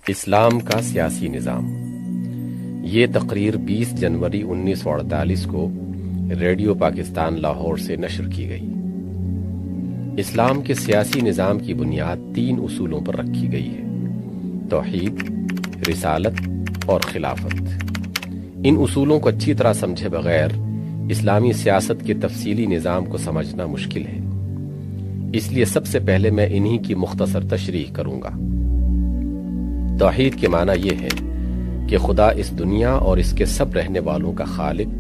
اسلام کا سیاسی نظام۔ یہ تقریر 20 جنوری 1948 کو ریڈیو پاکستان لاہور سے نشر کی گئی۔ اسلام کے سیاسی نظام کی بنیاد 3 اصولوں پر رکھی گئی ہے: توحید، رسالت اور خلافت۔ ان اصولوں کو اچھی طرح سمجھے بغیر اسلامی سیاست کے تفصیلی نظام کو سمجھنا مشکل ہے، اس لیے سب سے پہلے میں انہی کی مختصر تشریح کروں گا۔ توحید کے معنی یہ ہے کہ خدا اس دنیا اور اس کے سب رہنے والوں کا خالق،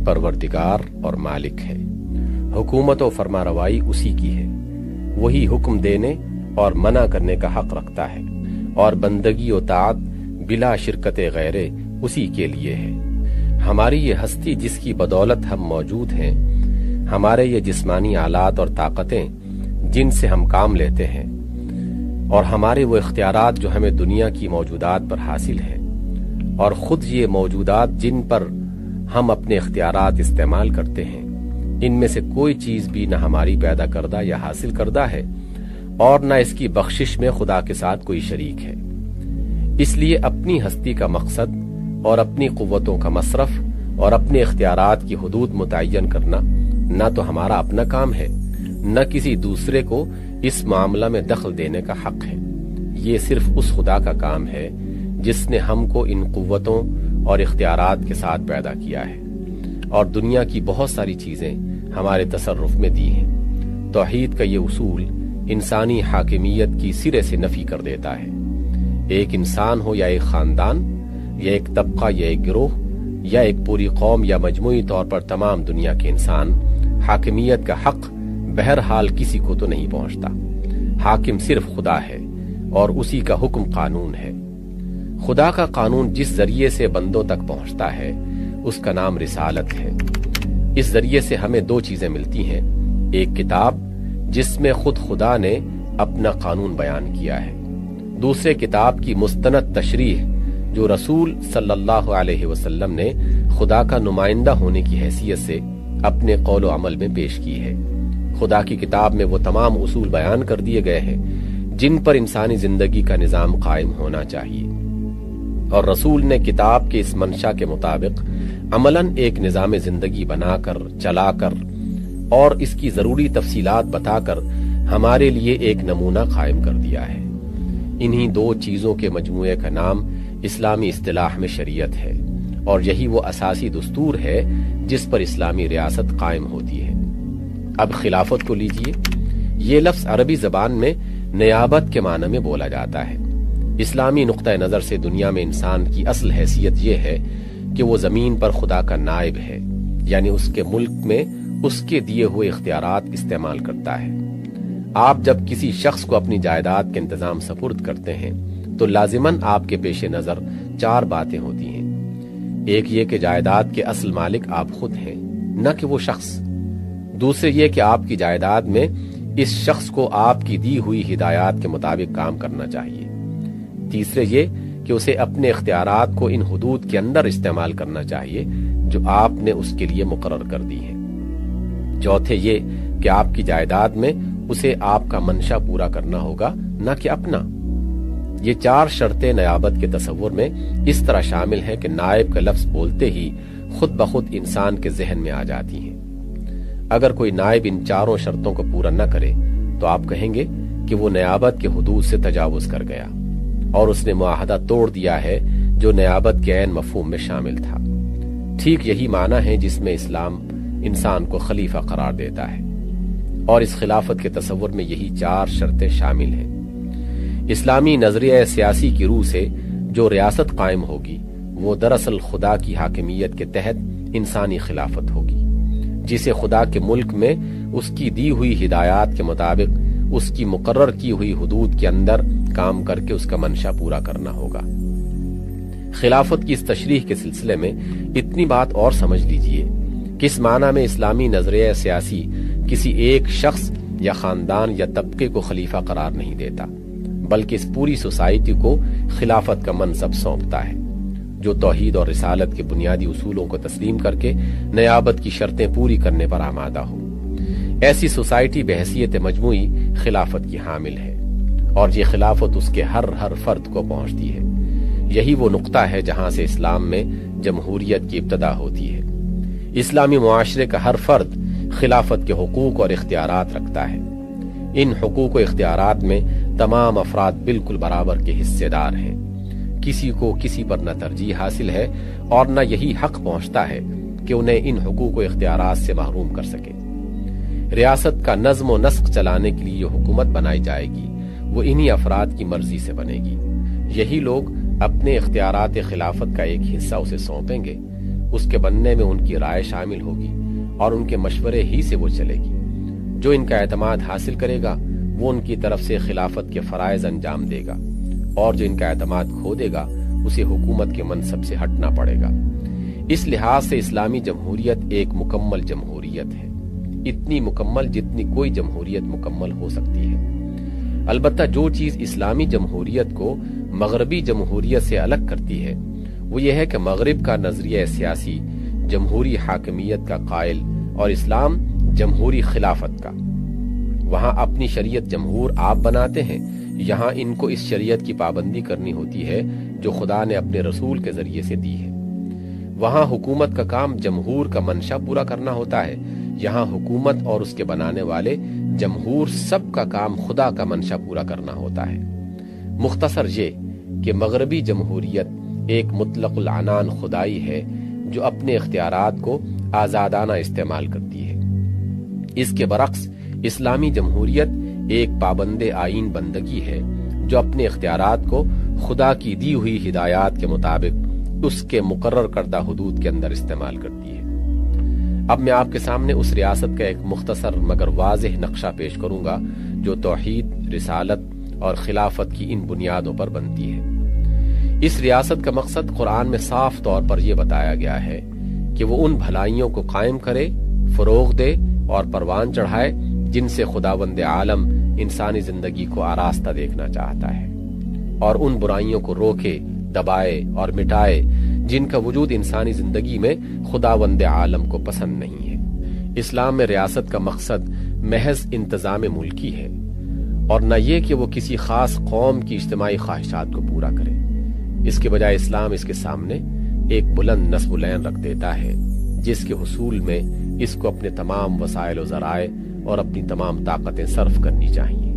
پروردگار اور مالک ہے۔ حکومت و فرمانروائی اسی کی ہے، وہی حکم دینے اور منع کرنے کا حق رکھتا ہے، اور بندگی و طاعت بلا شرکت غیرے اسی کے لیے ہے۔ ہماری یہ ہستی جس کی بدولت ہم موجود ہیں، ہمارے یہ جسمانی آلات اور طاقتیں جن سے ہم کام لیتے ہیں، اور ہمارے وہ اختیارات جو ہمیں دنیا کی موجودات پر حاصل ہیں، اور خود یہ موجودات جن پر ہم اپنے اختیارات استعمال کرتے ہیں، ان میں سے کوئی چیز بھی نہ ہماری پیدا کردہ یا حاصل کردہ ہے، اور نہ اس کی بخشش میں خدا کے ساتھ کوئی شریک ہے۔ اس لیے اپنی ہستی کا مقصد اور اپنی قوتوں کا مصرف اور اپنے اختیارات کی حدود متعین کرنا نہ تو ہمارا اپنا کام ہے، نہ کسی دوسرے کو اس معاملہ میں دخل دینے کا حق ہے۔ یہ صرف اس خدا کا کام ہے جس نے ہم کو ان قوتوں اور اختیارات کے ساتھ پیدا کیا ہے، اور دنیا کی بہت ساری چیزیں ہمارے تصرف میں دی ہیں۔ توحید کا یہ اصول انسانی حاکمیت کی سرے سے نفی کر دیتا ہے۔ ایک انسان ہو یا ایک خاندان یا ایک طبقہ یا ایک گروہ یا ایک پوری قوم یا مجموعی طور پر تمام دنیا کے انسان، حاکمیت کا حق بہرحال کسی کو تو نہیں پہنچتا۔ حاکم صرف خدا ہے، اور اسی کا حکم قانون ہے۔ خدا کا قانون جس ذریعے سے بندوں تک پہنچتا ہے اس کا نام رسالت ہے۔ اس ذریعے سے ہمیں 2 چیزیں ملتی ہیں: ایک کتاب جس میں خود خدا نے اپنا قانون بیان کیا ہے، دوسرے کتاب کی مستند تشریح جو رسول صلی اللہ علیہ وسلم نے خدا کا نمائندہ ہونے کی حیثیت سے اپنے قول و عمل میں پیش کی ہے۔ خدا کی کتاب میں وہ تمام اصول بیان کر دیے گئے ہیں جن پر انسانی زندگی کا نظام قائم ہونا چاہیے، اور رسول نے کتاب کے اس منشا کے مطابق عملاً ایک نظام زندگی بنا کر، چلا کر اور اس کی ضروری تفصیلات بتا کر ہمارے لیے ایک نمونہ قائم کر دیا ہے۔ انہی 2 چیزوں کے مجموعے کا نام اسلامی اصطلاح میں شریعت ہے، اور یہی وہ اساسی دستور ہے جس پر اسلامی ریاست قائم ہوتی ہے۔ اب خلافت کو لیجئے۔ یہ لفظ عربی زبان میں نیابت کے معنی میں بولا جاتا ہے۔ اسلامی نقطہ نظر سے دنیا میں انسان کی اصل حیثیت یہ ہے کہ وہ زمین پر خدا کا نائب ہے، یعنی اس کے ملک میں اس کے دیے ہوئے اختیارات استعمال کرتا ہے۔ آپ جب کسی شخص کو اپنی جائیداد کے انتظام سپرد کرتے ہیں تو لازماً آپ کے پیش نظر 4 باتیں ہوتی ہیں۔ ایک یہ کہ جائیداد کے اصل مالک آپ خود ہیں، نہ کہ وہ شخص۔ دوسرے یہ کہ آپ کی جائیداد میں اس شخص کو آپ کی دی ہوئی ہدایات کے مطابق کام کرنا چاہیے۔ تیسرے یہ کہ اسے اپنے اختیارات کو ان حدود کے اندر استعمال کرنا چاہیے جو آپ نے اس کے لیے مقرر کر دی ہیں۔ چوتھے یہ کہ آپ کی جائیداد میں اسے آپ کا منشا پورا کرنا ہوگا، نہ کہ اپنا۔ یہ 4 شرطیں نیابت کے تصور میں اس طرح شامل ہیں کہ نائب کا لفظ بولتے ہی خود بخود انسان کے ذہن میں آ جاتی ہیں۔ اگر کوئی نائب ان 4 شرطوں کو پورا نہ کرے تو آپ کہیں گے کہ وہ نیابت کے حدود سے تجاوز کر گیا، اور اس نے معاہدہ توڑ دیا ہے جو نیابت کے عین مفہوم میں شامل تھا۔ ٹھیک یہی معنی ہے جس میں اسلام انسان کو خلیفہ قرار دیتا ہے، اور اس خلافت کے تصور میں یہی 4 شرطیں شامل ہیں۔ اسلامی نظریہ سیاسی کی روح سے جو ریاست قائم ہوگی وہ دراصل خدا کی حاکمیت کے تحت انسانی خلافت ہوگی، جسے خدا کے ملک میں اس کی دی ہوئی ہدایات کے مطابق اس کی مقرر کی ہوئی حدود کے اندر کام کر کے اس کا منشا پورا کرنا ہوگا۔ خلافت کی اس تشریح کے سلسلے میں اتنی بات اور سمجھ لیجئے کہ اس معنی میں اسلامی نظریہ سیاسی کسی ایک شخص یا خاندان یا طبقے کو خلیفہ قرار نہیں دیتا، بلکہ اس پوری سوسائٹی کو خلافت کا منصب سونپتا ہے، جو توحید اور رسالت کے بنیادی اصولوں کو تسلیم کر کے نیابت کی شرطیں پوری کرنے پر آمادہ ہو۔ ایسی سوسائٹی بحیثیت مجموعی خلافت کی حامل ہے، اور یہ خلافت اس کے ہر فرد کو پہنچتی ہے۔ یہی وہ نقطہ ہے جہاں سے اسلام میں جمہوریت کی ابتدا ہوتی ہے۔ اسلامی معاشرے کا ہر فرد خلافت کے حقوق اور اختیارات رکھتا ہے۔ ان حقوق و اختیارات میں تمام افراد بالکل برابر کے حصے دار ہیں۔ کسی کو کسی پر نہ ترجیح حاصل ہے اور نہ یہی حق پہنچتا ہے کہ انہیں ان حقوق و اختیارات سے محروم کر سکے۔ ریاست کا نظم و نسق چلانے کے لیے جو حکومت بنائی جائے گی وہ انہی افراد کی مرضی سے بنے گی۔ یہی لوگ اپنے اختیارات خلافت کا ایک حصہ اسے سونپیں گے۔ اس کے بننے میں ان کی رائے شامل ہوگی اور ان کے مشورے ہی سے وہ چلے گی۔ جو ان کا اعتماد حاصل کرے گا وہ ان کی طرف سے خلافت کے فرائض انجام دے گا، اور جو ان کا اعتماد کھو دے گا اسے حکومت کے منصب سے ہٹنا پڑے گا۔ اس لحاظ سے اسلامی جمہوریت ایک مکمل جمہوریت ہے، اتنی مکمل جتنی کوئی جمہوریت مکمل ہو سکتی ہے۔ البتہ جو چیز اسلامی جمہوریت کو مغربی جمہوریت سے الگ کرتی ہے وہ یہ ہے کہ مغرب کا نظریہ سیاسی جمہوری حاکمیت کا قائل اور اسلام جمہوری خلافت کا۔ وہاں اپنی شریعت جمہور آپ بناتے ہیں، یہاں ان کو اس شریعت کی پابندی کرنی ہوتی ہے جو خدا نے اپنے رسول کے ذریعے سے دی ہے۔ وہاں حکومت کا کام جمہور کا منشا پورا کرنا ہوتا ہے، یہاں حکومت اور اس کے بنانے والے جمہور سب کا کام خدا کا منشا پورا کرنا ہوتا ہے۔ مختصر یہ کہ مغربی جمہوریت ایک مطلق العنان خدائی ہے جو اپنے اختیارات کو آزادانہ استعمال کرتی ہے۔ اس کے برعکس اسلامی جمہوریت ایک پابند آئین بندگی ہے جو اپنے اختیارات کو خدا کی دی ہوئی ہدایات کے مطابق اس کے مقرر کردہ حدود کے اندر استعمال کرتی ہے۔ اب میں آپ کے سامنے اس ریاست کا ایک مختصر مگر واضح نقشہ پیش کروں گا جو توحید، رسالت اور خلافت کی ان بنیادوں پر بنتی ہے۔ اس ریاست کا مقصد قرآن میں صاف طور پر یہ بتایا گیا ہے کہ وہ ان بھلائیوں کو قائم کرے، فروغ دے اور پروان چڑھائے جن سے خداوند عالم انسانی زندگی کو آراستہ دیکھنا چاہتا ہے، اور ان برائیوں کو روکے، دبائے اور مٹائے جن کا وجود انسانی زندگی میں خداوند عالم کو پسند نہیں ہے۔ اسلام میں ریاست کا مقصد محض انتظام ملکی ہے اور نہ یہ کہ وہ کسی خاص قوم کی اجتماعی خواہشات کو پورا کرے۔ اس کے بجائے اسلام اس کے سامنے ایک بلند نصب العین رکھ دیتا ہے جس کے حصول میں اس کو اپنے تمام وسائل و ذرائع اور اپنی تمام طاقتیں صرف کرنی چاہیے،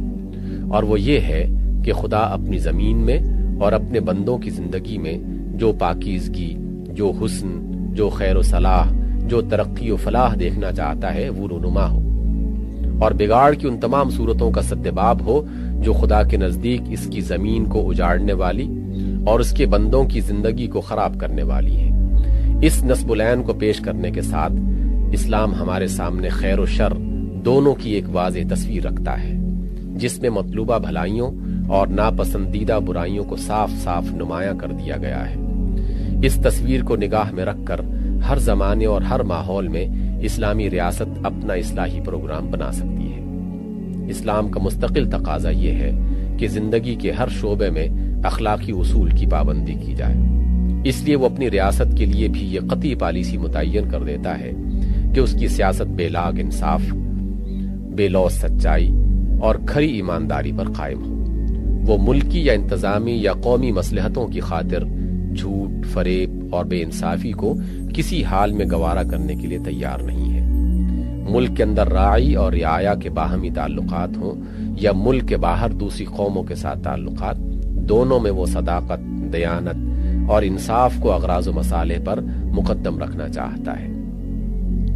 اور وہ یہ ہے کہ خدا اپنی زمین میں اور اپنے بندوں کی زندگی میں جو پاکیزگی، جو حسن، جو خیر و صلاح، جو ترقی و فلاح دیکھنا چاہتا ہے وہ رونما ہو، اور بگاڑ کی ان تمام صورتوں کا سدباب ہو جو خدا کے نزدیک اس کی زمین کو اجاڑنے والی اور اس کے بندوں کی زندگی کو خراب کرنے والی ہے۔ اس نصب العین کو پیش کرنے کے ساتھ اسلام ہمارے سامنے خیر و شر دونوں کی ایک واضح تصویر رکھتا ہے جس میں مطلوبہ بھلائیوں اور ناپسندیدہ برائیوں کو صاف صاف نمایاں کر دیا گیا ہے۔ اس تصویر کو نگاہ میں رکھ کر ہر زمانے اور ہر ماحول میں اسلامی ریاست اپنا اصلاحی پروگرام بنا سکتی ہے۔ اسلام کا مستقل تقاضا یہ ہے کہ زندگی کے ہر شعبے میں اخلاقی اصول کی پابندی کی جائے۔ اس لیے وہ اپنی ریاست کے لیے بھی یہ قطعی پالیسی متعین کر دیتا ہے کہ اس کی سیاست بے لاگ انصاف، بے لوث سچائی اور کھری ایمانداری پر قائم ہو۔ وہ ملکی یا انتظامی یا قومی مصلحتوں کی خاطر جھوٹ، فریب اور بے انصافی کو کسی حال میں گوارا کرنے کے لیے تیار نہیں ہے۔ ملک کے اندر راعی اور رعایا کے باہمی تعلقات ہوں یا ملک کے باہر دوسری قوموں کے ساتھ تعلقات، دونوں میں وہ صداقت، دیانت اور انصاف کو اغراض و مصالح پر مقدم رکھنا چاہتا ہے۔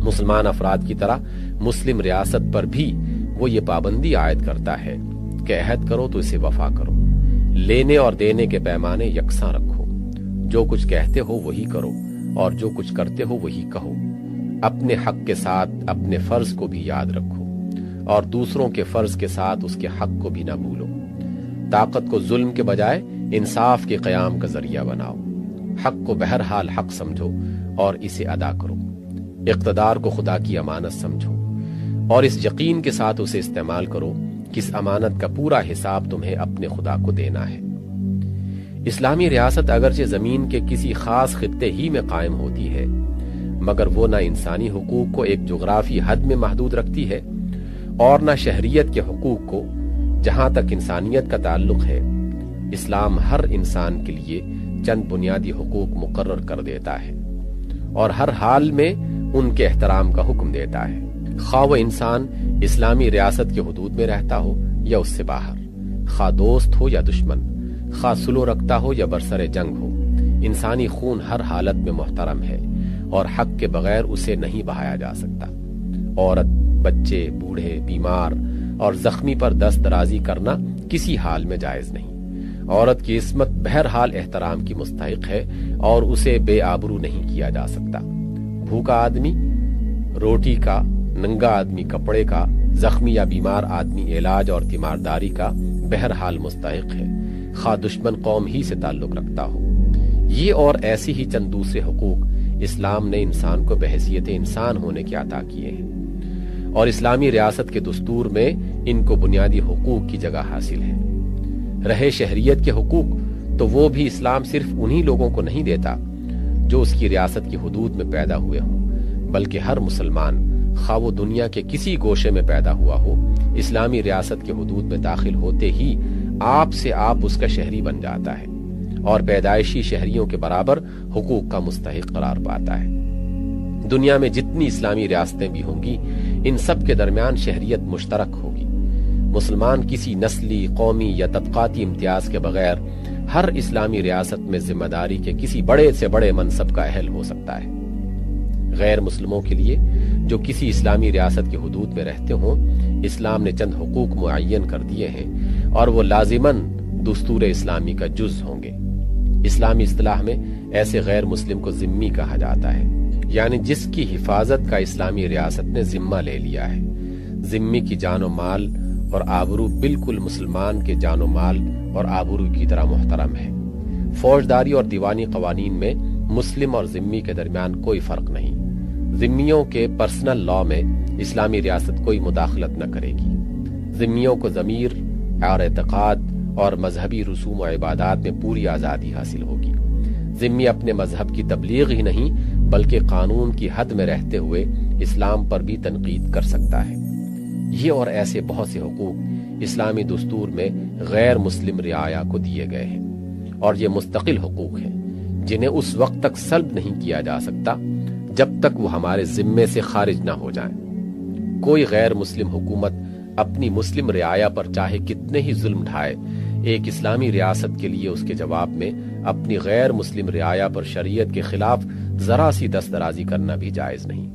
مسلمان افراد کی طرح مسلم ریاست پر بھی وہ یہ پابندی عائد کرتا ہے کہ عہد کرو تو اسے وفا کرو، لینے اور دینے کے پیمانے یکساں رکھو، جو کچھ کہتے ہو وہی کرو اور جو کچھ کرتے ہو وہی کہو، اپنے حق کے ساتھ اپنے فرض کو بھی یاد رکھو اور دوسروں کے فرض کے ساتھ اس کے حق کو بھی نہ بھولو۔ طاقت کو ظلم کے بجائے انصاف کے قیام کا ذریعہ بناؤ، حق کو بہرحال حق سمجھو اور اسے ادا کرو، اقتدار کو خدا کی امانت سمجھو اور اس یقین کے ساتھ اسے استعمال کرو کہ اس امانت کا پورا حساب تمہیں اپنے خدا کو دینا ہے۔ اسلامی ریاست اگرچہ زمین کے کسی خاص خطے ہی میں قائم ہوتی ہے، مگر وہ نہ انسانی حقوق کو ایک جغرافی حد میں محدود رکھتی ہے اور نہ شہریت کے حقوق کو جہاں تک انسانیت کا تعلق ہے، اسلام ہر انسان کے لیے چند بنیادی حقوق مقرر کر دیتا ہے اور ہر حال میں ان کے احترام کا حکم دیتا ہے، خواہ وہ انسان اسلامی ریاست کے حدود میں رہتا ہو یا اس سے باہر، خواہ دوست ہو یا دشمن، خواہ سلو رکھتا ہو یا برسر جنگ ہو۔ انسانی خون ہر حالت میں محترم ہے اور حق کے بغیر اسے نہیں بہایا جا سکتا۔ عورت، بچے، بوڑھے، بیمار اور زخمی پر دست درازی کرنا کسی حال میں جائز نہیں۔ عورت کی عصمت بہرحال احترام کی مستحق ہے اور اسے بے آبرو نہیں کیا جا سکتا۔ بھوکا آدمی روٹی کا، ننگا آدمی کپڑے کا، زخمی یا بیمار آدمی علاج اور تیمارداری کا بہرحال مستحق ہے، خواہ دشمن قوم ہی سے تعلق رکھتا ہو۔ یہ اور ایسی ہی چند دوسرے حقوق اسلام نے انسان کو بحیثیت انسان ہونے کے عطا کیے ہیں، اور اسلامی ریاست کے دستور میں ان کو بنیادی حقوق کی جگہ حاصل ہے۔ رہے شہریت کے حقوق، تو وہ بھی اسلام صرف انہی لوگوں کو نہیں دیتا جو اس کی ریاست کی حدود میں پیدا ہوئے ہوں، بلکہ ہر مسلمان، خواہ وہ دنیا کے کسی گوشے میں پیدا ہوا ہو، اسلامی ریاست کے حدود میں داخل ہوتے ہی آپ سے آپ اس کا شہری بن جاتا ہے اور پیدائشی شہریوں کے برابر حقوق کا مستحق قرار پاتا ہے۔ دنیا میں جتنی اسلامی ریاستیں بھی ہوں گی، ان سب کے درمیان شہریت مشترک ہوگی۔ مسلمان کسی نسلی، قومی یا طبقاتی امتیاز کے بغیر ہر اسلامی ریاست میں ذمہ داری کے کسی بڑے سے بڑے منصب کا اہل ہو سکتا ہے۔ غیر مسلموں کے لیے جو کسی اسلامی ریاست کی حدود میں رہتے ہوں، اسلام نے چند حقوق معین کر دیے ہیں اور وہ لازماً دستور اسلامی کا جز ہوں گے۔ اسلامی اصطلاح میں ایسے غیر مسلم کو ذمی کہا جاتا ہے، یعنی جس کی حفاظت کا اسلامی ریاست نے ذمہ لے لیا ہے۔ ذمی کی جان و مال اور آبرو بالکل مسلمان کے جان و مال اور آبرو کی طرح محترم ہے۔ فوجداری اور دیوانی قوانین میں مسلم اور ذمی کے درمیان کوئی فرق نہیں۔ ذمیوں کے پرسنل لاء میں اسلامی ریاست کوئی مداخلت نہ کرے گی۔ ذمیوں کو ضمیر اور اعتقاد اور مذہبی رسوم و عبادات میں پوری آزادی حاصل ہوگی۔ ذمی اپنے مذہب کی تبلیغ ہی نہیں بلکہ قانون کی حد میں رہتے ہوئے اسلام پر بھی تنقید کر سکتا ہے۔ یہ اور ایسے بہت سے حقوق اسلامی دستور میں غیر مسلم رعایا کو دیے گئے ہیں، اور یہ مستقل حقوق ہیں جنہیں اس وقت تک سلب نہیں کیا جا سکتا جب تک وہ ہمارے ذمے سے خارج نہ ہو جائیں۔ کوئی غیر مسلم حکومت اپنی مسلم رعایا پر چاہے کتنے ہی ظلم ڈھائے، ایک اسلامی ریاست کے لیے اس کے جواب میں اپنی غیر مسلم رعایا پر شریعت کے خلاف ذرا سی دست درازی کرنا بھی جائز نہیں۔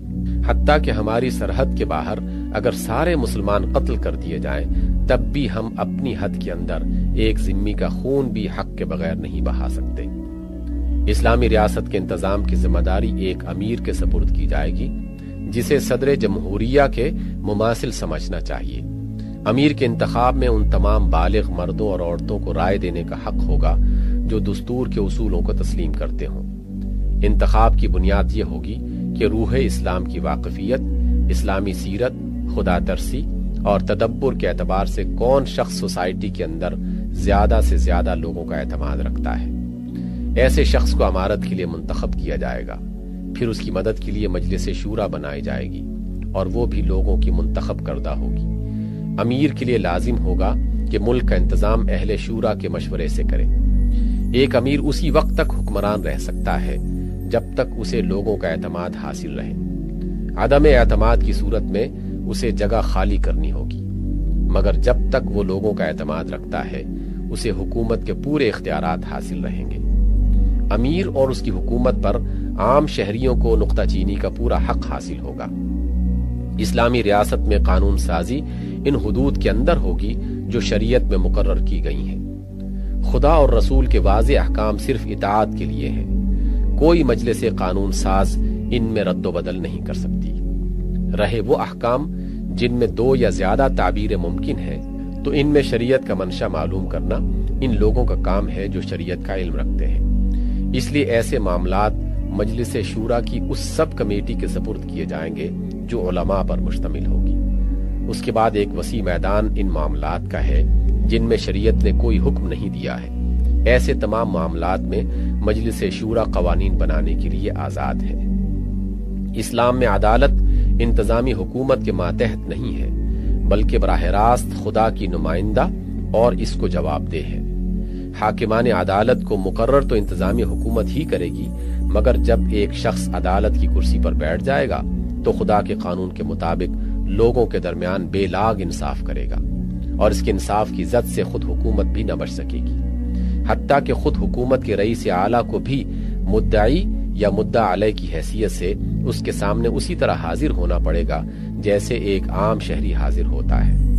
حتیٰ کہ ہماری سرحد کے باہر اگر سارے مسلمان قتل کر دیے جائیں، تب بھی ہم اپنی حد کے اندر ایک ذمی کا خون بھی حق کے بغیر نہیں بہا سکتے۔ اسلامی ریاست کے انتظام کی ذمہ داری ایک امیر کے سپرد کی جائے گی، جسے صدر جمہوریہ کے مماثل سمجھنا چاہیے۔ امیر کے انتخاب میں ان تمام بالغ مردوں اور عورتوں کو رائے دینے کا حق ہوگا جو دستور کے اصولوں کو تسلیم کرتے ہوں۔ انتخاب کی بنیاد یہ ہوگی کہ روح اسلام کی واقفیت، اسلامی سیرت، خدا ترسی اور تدبر کے اعتبار سے کون شخص سوسائٹی کے اندر زیادہ سے زیادہ لوگوں کا اعتماد رکھتا ہے۔ ایسے شخص کو امارت کے لیے منتخب کیا جائے گا، پھر اس کی مدد کے لیے مجلس شورا بنائی جائے گی اور وہ بھی لوگوں کی منتخب کردہ ہوگی۔ امیر کے لیے لازم ہوگا کہ ملک کا انتظام اہل شورا کے مشورے سے کرے۔ ایک امیر اسی وقت تک حکمران رہ سکتا ہے جب تک اسے لوگوں کا اعتماد حاصل رہے۔ عدم اعتماد کی صورت میں اسے جگہ خالی کرنی ہوگی، مگر جب تک وہ لوگوں کا اعتماد رکھتا ہے اسے حکومت کے پورے اختیارات حاصل رہیں گے۔ امیر اور اس کی حکومت پر عام شہریوں کو نقطہ چینی کا پورا حق حاصل ہوگا۔ اسلامی ریاست میں قانون سازی ان حدود کے اندر ہوگی جو شریعت میں مقرر کی گئی ہیں۔ خدا اور رسول کے واضح احکام صرف اطاعت کے لیے ہیں۔ کوئی مجلس قانون ساز ان میں رد و بدل نہیں کر سکتی۔ رہے وہ احکام جن میں دو یا زیادہ تعبیر ممکن ہے تو ان میں شریعت کا منشا معلوم کرنا ان لوگوں کا کام ہے جو شریعت کا علم رکھتے ہیں۔ اس لیے ایسے معاملات مجلس شورا کی اس سب کمیٹی کے سپرد کیے جائیں گے جو علماء پر مشتمل ہوگی۔ اس کے بعد ایک وسیع میدان ان معاملات کا ہے جن میں شریعت نے کوئی حکم نہیں دیا ہے۔ ایسے تمام معاملات میں مجلس شورا قوانین بنانے کے لیے آزاد ہے۔ اسلام میں عدالت انتظامی حکومت کے ماتحت نہیں ہے بلکہ براہ راست خدا کی نمائندہ اور اس کو جواب دہ ہے۔ حاکمان عدالت کو مقرر تو انتظامی حکومت ہی کرے گی، مگر جب ایک شخص عدالت کی کرسی پر بیٹھ جائے گا تو خدا کے قانون کے مطابق لوگوں کے درمیان بے لاگ انصاف کرے گا، اور اس کے انصاف کی زد سے خود حکومت بھی نہ بچ سکے گی، حتیٰ کہ خود حکومت کے رئیس اعلیٰ کو بھی مدعی یا مدعا علیہ کی حیثیت سے اس کے سامنے اسی طرح حاضر ہونا پڑے گا جیسے ایک عام شہری حاضر ہوتا ہے۔